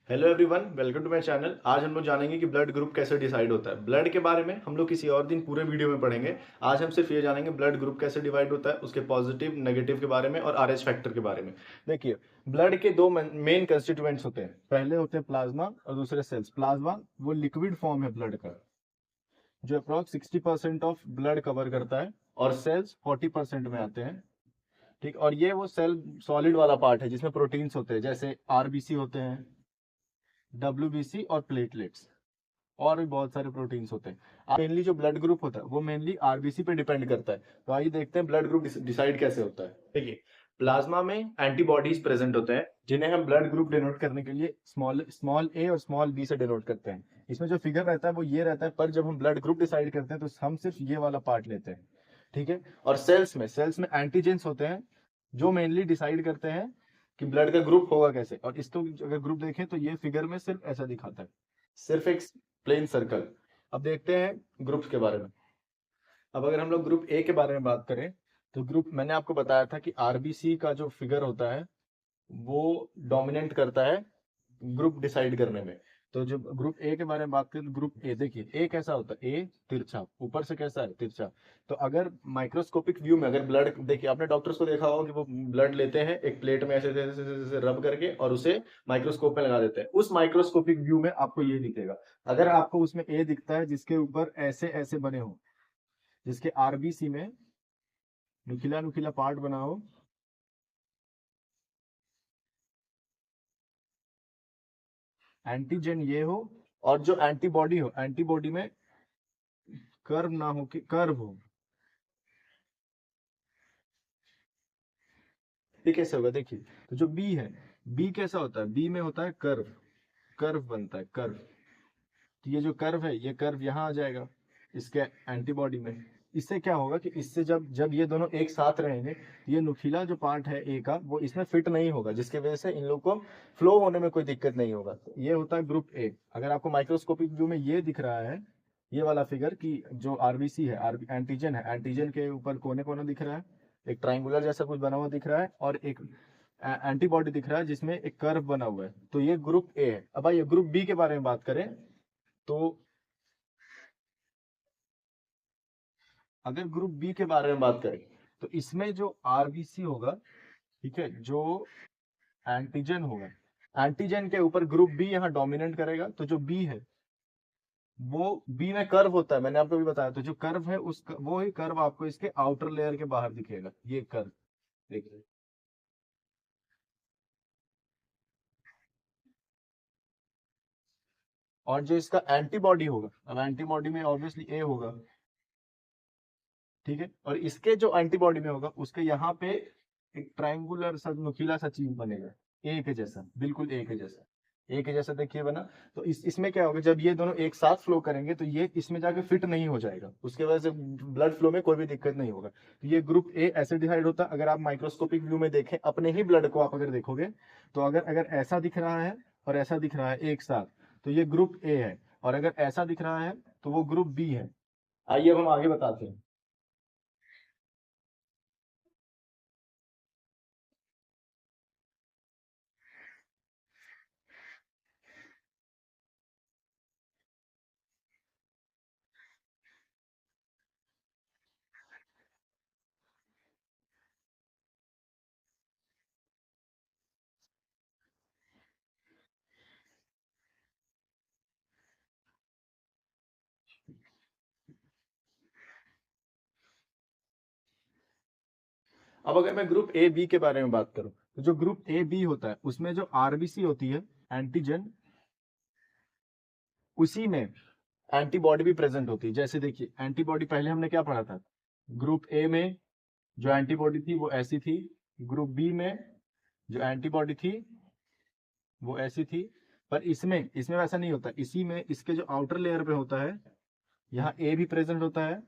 Hello everyone, welcome to my channel. आज हम लोग जानेंगे कि ब्लड ग्रुप कैसे डिसाइड होता है। ब्लड के बारे में हम लोग किसी और दिन पूरे वीडियो में पढ़ेंगे। आज हम सिर्फ ये जानेंगे ब्लड ग्रुप कैसे डिवाइड होता है, उसके पॉजिटिव नेगेटिव के बारे में और आरएच फैक्टर के बारे में। देखिए, ब्लड के दो मेन कंस्टिट्यूएंट्स होते हैं। पहले होते हैं प्लाज्मा और दूसरे सेल्स। प्लाज्मा वो लिक्विड फॉर्म है ब्लड का, जो अप्रॉक्स 60% ऑफ ब्लड कवर करता है, और सेल्स 40% में आते हैं। ठीक, और ये वो सेल सॉलिड वाला पार्ट है जिसमें प्रोटीन्स होते हैं, जैसे आरबीसी होते हैं, डब्ल्यूबीसी और प्लेटलेट्स, और भी बहुत सारे प्रोटीन्स होते हैं। मेनली जो ब्लड ग्रुप होता है वो मेनली आरबीसी पे डिपेंड करता है। तो आइए देखते हैं ब्लड ग्रुप डिसाइड कैसे होता है। देखिए, प्लाज्मा में एंटीबॉडीज प्रेजेंट होते हैं, जिन्हें हम ब्लड ग्रुप डिनोट करने के लिए स्मॉल स्मॉल ए और स्मॉल बी से डिनोट करते हैं। इसमें जो फिगर रहता है वो ये रहता है, पर जब हम ब्लड ग्रुप डिसाइड करते हैं तो हम सिर्फ ये वाला पार्ट लेते हैं। ठीक है। और सेल्स में एंटीजेंस होते हैं, जो मेनली डिसाइड करते हैं कि ब्लड का ग्रुप होगा कैसे। और इसको अगर ग्रुप देखें तो ये फिगर में सिर्फ ऐसा दिखाता है, सिर्फ एक प्लेन सर्कल। अब देखते हैं ग्रुप्स के बारे में। अब अगर हम लोग ग्रुप ए के बारे में बात करें, तो ग्रुप मैंने आपको बताया था कि आरबीसी का जो फिगर होता है वो डोमिनेट करता है ग्रुप डिसाइड करने में। तो जब ग्रुप ए के बारे में बात करें तो ग्रुप ए, देखिए ए कैसा होता है, ए तिरछा, ऊपर से कैसा है, तिरछा। तो अगर माइक्रोस्कोपिक व्यू में अगर ब्लड देखिए, आपने डॉक्टर्स को देखा होगा कि वो ब्लड लेते हैं एक प्लेट में ऐसे ऐसे ऐसे ऐसे रब करके और उसे माइक्रोस्कोप में लगा देते हैं। उस माइक्रोस्कोपिक व्यू में आपको ये दिखेगा। अगर आपको उसमें ए दिखता है जिसके ऊपर ऐसे ऐसे बने हो, जिसके आरबीसी में नुकीला नुकीला पार्ट बना हो, एंटीजन ये हो, और जो एंटीबॉडी हो, एंटीबॉडी में कर्व ना हो, कि कर्व हो। ये कैसे होगा, देखिए। तो जो बी है, बी कैसा होता है, बी में होता है कर्व, कर्व बनता है, कर्व। तो ये जो कर्व है, ये कर्व यहाँ आ जाएगा इसके एंटीबॉडी में। इससे क्या होगा कि इससे जब जब ये दोनों एक साथ रहेंगे, ये नुकीला जो पार्ट है ए का वो इसमें फिट नहीं होगा, जिसकी वजह से इन लोग को फ्लो होने में कोई दिक्कत नहीं होगा। तो ये होता है ग्रुप ए। अगर आपको माइक्रोस्कोपिक व्यू में ये दिख रहा है, ये वाला फिगर, कि जो आरबीसी है, एंटीजन है, एंटीजन के ऊपर कोने कोने दिख रहा है, एक ट्राइंगुलर जैसा कुछ बना हुआ दिख रहा है, और एक एंटीबॉडी दिख रहा है जिसमें एक कर्व बना हुआ है, तो ये ग्रुप ए है। अब आइए ग्रुप बी के बारे में बात करें। तो अगर ग्रुप बी के बारे में बात करें तो इसमें जो आरबीसी होगा, ठीक है, जो एंटीजन होगा, एंटीजन के ऊपर ग्रुप बी यहाँ डोमिनेट करेगा। तो जो बी है वो बी में कर्व होता है, मैंने आपको भी बताया। तो जो कर्व है वो ही कर्व आपको इसके आउटर लेयर के बाहर दिखेगा, ये कर्व देखिए। और जो इसका एंटीबॉडी होगा, अब एंटीबॉडी में ऑब्वियसली ए होगा, ठीक है। और इसके जो एंटीबॉडी में होगा उसके यहाँ पे एक ट्रायंगुलर सा नुकीला सा चीज बनेगा, ए के जैसा, बिल्कुल ए के जैसा। ए के जैसा देखिए बना। तो इसमें क्या होगा, जब ये दोनों एक साथ फ्लो करेंगे तो ये इसमें जाके फिट नहीं हो जाएगा, उसके वजह से ब्लड फ्लो में कोई भी दिक्कत नहीं होगा। तो ये ग्रुप ए ऐसे डिसाइड होता है। अगर आप माइक्रोस्कोपिक व्यू में देखें अपने ही ब्लड को, आप अगर देखोगे तो अगर अगर ऐसा दिख रहा है और ऐसा दिख रहा है एक साथ, तो ये ग्रुप ए है। और अगर ऐसा दिख रहा है तो वो ग्रुप बी है। आइए अब हम आगे बताते हैं। अब अगर मैं ग्रुप ए बी के बारे में बात करूं, तो जो ग्रुप ए बी होता है उसमें जो आरबीसी होती है, एंटीजन, उसी में एंटीबॉडी भी प्रेजेंट होती है। जैसे देखिए, एंटीबॉडी पहले हमने क्या पढ़ा था, ग्रुप ए में जो एंटीबॉडी थी वो ऐसी थी, ग्रुप बी में जो एंटीबॉडी थी वो ऐसी थी। पर इसमें इसमें वैसा नहीं होता। इसी में इसके जो आउटर लेयर पे होता है, यहाँ ए भी प्रेजेंट होता है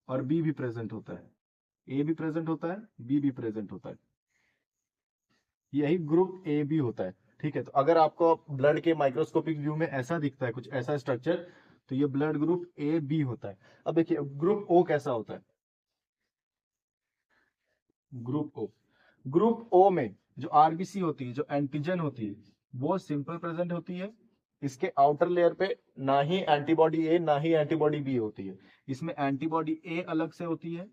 और बी भी प्रेजेंट होता है, ए भी प्रेजेंट होता है, बी भी प्रेजेंट होता है। यही ग्रुप ए बी होता है। ठीक है। तो अगर आपको ब्लड के माइक्रोस्कोपिक व्यू में ऐसा दिखता है, कुछ ऐसा स्ट्रक्चर, तो ये ब्लड ग्रुप ए बी होता है। अब देखिए ग्रुप ओ कैसा होता है। ग्रुप ओ, ग्रुप ओ में जो आरबीसी होती है, जो एंटीजन होती है, वो सिंपल प्रेजेंट होती है। इसके आउटर लेयर पे ना ही एंटीबॉडी ए ना ही एंटीबॉडी बी होती है। इसमें एंटीबॉडी ए अलग से होती है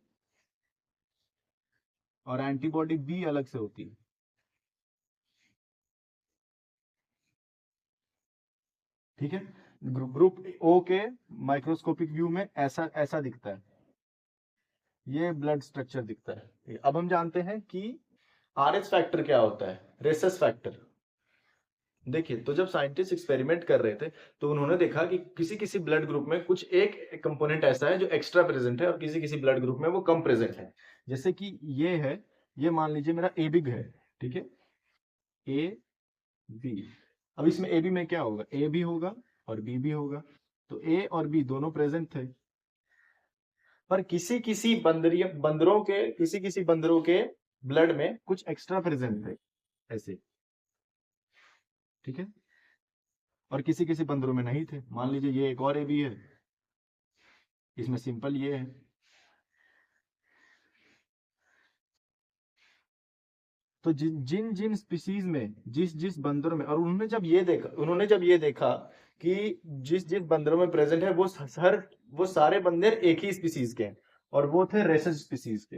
और एंटीबॉडी बी अलग से होती है। ठीक है। ग्रुप ओ के माइक्रोस्कोपिक व्यू में ऐसा ऐसा दिखता है, ये ब्लड स्ट्रक्चर दिखता है। अब हम जानते हैं कि आरएच फैक्टर क्या होता है, रेसस फैक्टर। देखिए, तो जब साइंटिस्ट एक्सपेरिमेंट कर रहे थे तो उन्होंने देखा कि किसी किसी ब्लड ग्रुप में कुछ एक कंपोनेंट ऐसा है जो एक्स्ट्रा प्रेजेंट है और किसी किसी ब्लड ग्रुप में वो कम प्रेजेंट है। जैसे कि ये है, ये मान लीजिए मेरा ए बिग है, ठीक है, ए बी। अब इसमें ए बी में क्या होगा, ए भी होगा और बी भी होगा, तो ए और बी दोनों प्रेजेंट थे। पर किसी किसी बंदरों के ब्लड में कुछ एक्स्ट्रा प्रेजेंट थे ऐसे, ठीक है, और किसी किसी बंदरों में नहीं थे। मान लीजिए ये एक और ए बी है, इसमें सिंपल ये है। तो जिन जिन स्पीसीज में जिस जिस बंदर में, और उन्होंने जब ये देखा कि जिस जिस बंदरों में प्रेजेंट है वो सारे बंदर एक ही स्पीसीज के हैं और वो थे रेसस स्पीसीज के।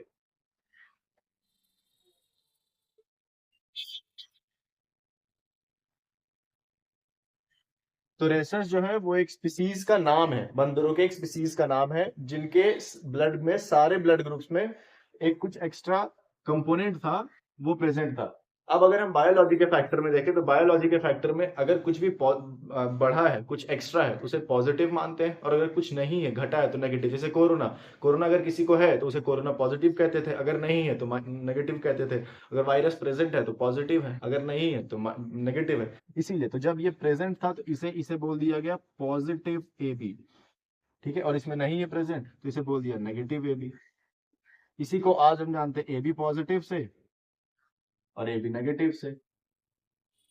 तो रेसस जो है वो एक स्पीसीज का नाम है, बंदरों के एक स्पीसीज का नाम है जिनके ब्लड में सारे ब्लड ग्रुप्स में एक कुछ एक्स्ट्रा कंपोनेंट था, वो प्रेजेंट था। अब अगर हम बायोलॉजी के फैक्टर में देखें तो बायोलॉजी के फैक्टर में अगर कुछ भी बढ़ा है, कुछ एक्स्ट्रा है, उसे पॉजिटिव मानते हैं, और अगर कुछ नहीं है, घटा है, तो नेगेटिव। जैसे कोरोना, कोरोना अगर किसी को है तो उसे कोरोना पॉजिटिव कहते थे, अगर नहीं है तो नेगेटिव कहते थे। अगर वायरस प्रेजेंट है तो पॉजिटिव है, अगर नहीं है तो नेगेटिव है। इसीलिए तो जब ये प्रेजेंट था तो इसे इसे बोल दिया गया पॉजिटिव ए बी, ठीक है, और इसमें नहीं है प्रेजेंट तो इसे बोल दिया नेगेटिव ए बी। इसी को आज हम जानते हैं ए बी पॉजिटिव से और ए बी नेगेटिव से।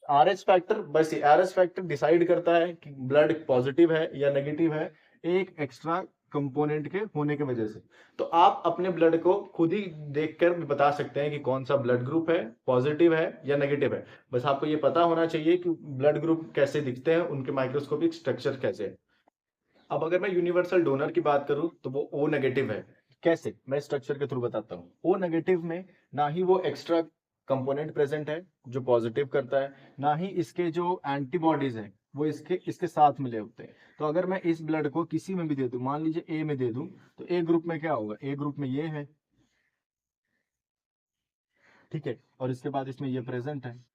आरएच फैक्टर, बस आरएच फैक्टर डिसाइड करता है कि ब्लड पॉजिटिव है या नेगेटिव है, एक एक्स्ट्रा कंपोनेंट के होने की वजह से। तो आप अपने ब्लड को खुद ही देखकर भी बता सकते हैं कि कौन सा ब्लड ग्रुप है, पॉजिटिव है या नेगेटिव है। बस आपको ये पता होना चाहिए कि ब्लड ग्रुप कैसे दिखते हैं, उनके माइक्रोस्कोपिक स्ट्रक्चर कैसे है। अब अगर मैं यूनिवर्सल डोनर की बात करूं तो वो ओ नेगेटिव है। कैसे, मैं स्ट्रक्चर के थ्रू बताता हूँ। ओ नेगेटिव में ना ही वो एक्स्ट्रा कंपोनेंट प्रेजेंट है जो पॉजिटिव करता है, ना ही इसके जो एंटीबॉडीज हैं वो इसके इसके साथ मिले होते हैं। तो अगर मैं इस ब्लड को किसी में भी दे दूं, मान लीजिए ए में दे दूं, तो ए ग्रुप में क्या होगा, ए ग्रुप में ये है, ठीक है, और इसके बाद इसमें ये प्रेजेंट है।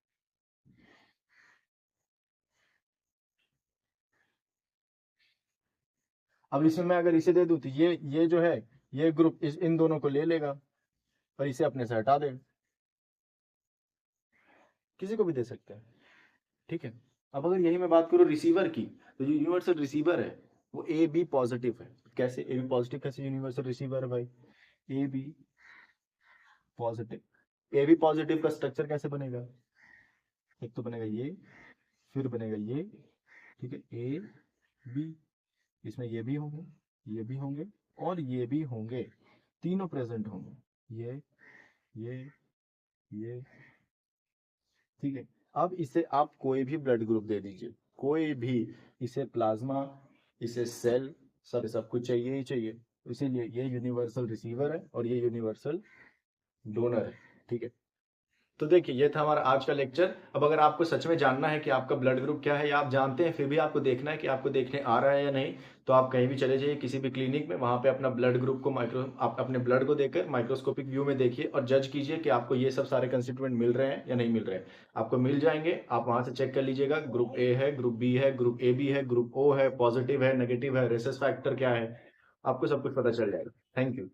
अब इसमें मैं अगर इसे दे दूं तो ये जो है, ये ग्रुप इन दोनों को ले लेगा और इसे अपने से हटा देगा। किसी को भी दे सकते हैं, ठीक है। अब अगर यही मैं बात करूं रिसीवर की, तो जो यूनिवर्सल रिसीवर है वो ए बी पॉजिटिव है। कैसे ए बी पॉजिटिव, कैसे यूनिवर्सल रिसीवर है भाई, A B positive. A B positive का स्ट्रक्चर कैसे बनेगा, एक तो बनेगा ये, फिर बनेगा ये, ठीक है, ए बी, इसमें ये भी होंगे, ये भी होंगे और ये भी होंगे, तीनों प्रेजेंट होंगे, ये ये, ठीक है। अब इसे आप कोई भी ब्लड ग्रुप दे दीजिए, कोई भी, इसे प्लाज्मा, इसे सेल, सब कुछ चाहिए ही चाहिए। इसीलिए ये यूनिवर्सल रिसीवर है और ये यूनिवर्सल डोनर है, ठीक है। तो देखिए, ये था हमारा आज का लेक्चर। अब अगर आपको सच में जानना है कि आपका ब्लड ग्रुप क्या है, या आप जानते हैं फिर भी आपको देखना है कि आपको देखने आ रहा है या नहीं, तो आप कहीं भी चले जाइए किसी भी क्लिनिक में, वहां पे अपना ब्लड ग्रुप को आप अपने ब्लड को देखकर माइक्रोस्कोपिक व्यू में देखिए और जज कीजिए कि आपको ये सब सारे कंस्टिट्यूएंट मिल रहे हैं या नहीं मिल रहे हैं। आपको मिल जाएंगे, आप वहां से चेक कर लीजिएगा, ग्रुप ए है, ग्रुप बी है, ग्रुप ए बी है, ग्रुप ओ है, पॉजिटिव है, नेगेटिव है, रेसस फैक्टर क्या है, आपको सब कुछ पता चल जाएगा। Thank you.